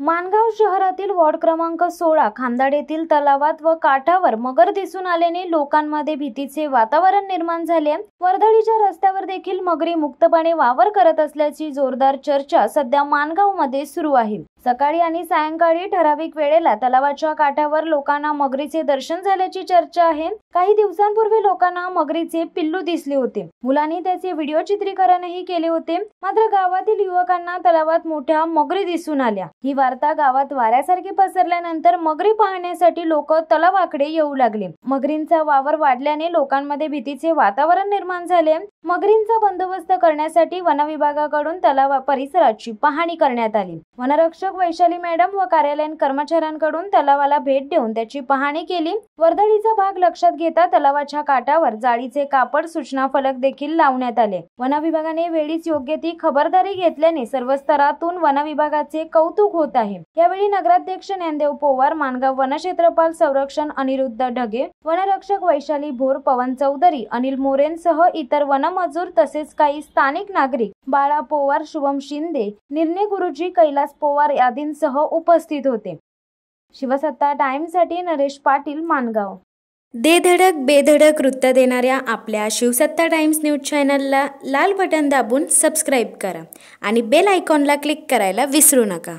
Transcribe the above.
माणगाव शहरातील वॉर्ड क्रमांक 16 खांदाड येथील तलावात व काठावर मगर दिसून आल्याने लोकांमध्ये भीतीचे वातावरण निर्माण झाले। वर्दळीच्या रस्त्यावर देखील मगरी मुक्तपणे वावर करत असल्याची जोरदार चर्चा सध्या माणगावमध्ये सुरू आहे। सकाळी आणि सायंकाळी ठराविक वेळेला तलावाच्या काठावर लोकांना मगरीचे दर्शन झाल्याची चर्चा आहे। काही दिवसांपूर्वी लोकांना मगरीचे पिल्लू दिसले होते। मुलांनी त्याचे व्हिडिओ चित्रीकरणही केले होते। मात्र गावातील युवकांना तलावात मोठ्या मगरी दिसून आल्या। ही वार्ता गावात वाऱ्यासारखी पसरल्यानंतर मगरी पाहण्यासाठी लोक तलावाकडे येऊ लागले। मगरींचा वावर वाढल्याने लोकांमध्ये भीतीचे वातावरण निर्माण झाले। मगरींचा बंदोबस्त करण्यासाठी वन विभागाकडून तलाव परिसराची पाहणी करण्यात आली। वनरक्षक वैशाली मॅडम व कार्यालयीन कर्मचाऱ्यांकडून तलावाला भेट देऊन त्याची पाहणी केली। वर्दळीचा भाग लक्षात घेता तलावाच्या काठावर जाळीचे कापड सूचना फलक देखील लावण्यात आले। वन विभागाने वेळीच योग्य ती खबरदारी घेतल्याने सर्व स्तरातून वन विभागाचे कौतुक होत आहे। यावेळी नगराध्यक्ष ज्ञानदेव पोवार, माणगाव वनक्षेत्रपाल संरक्षण अनिरुद्ध ढगे, वनरक्षक वैशाली भोर, पवन चौधरी, अनिल मोरेंसह इतर वनमजूर तसेच काही स्थानिक नागरिक बाळा पोवार, शुभम शिंदे, निर्णय गुरुजी, कैलास पोवार आदींसह उपस्थित होते। शिवसत्ता टाइम्ससाठी नरेश पाटील, माणगाव। दे धडक बेधडक वृत्त देणाऱ्या आपल्या शिवसत्ता टाइम्स न्यूज चॅनलला लाल बटन दाबून सबस्क्राईब करा आणि बेल आयकॉनला क्लिक करायला विसरू नका।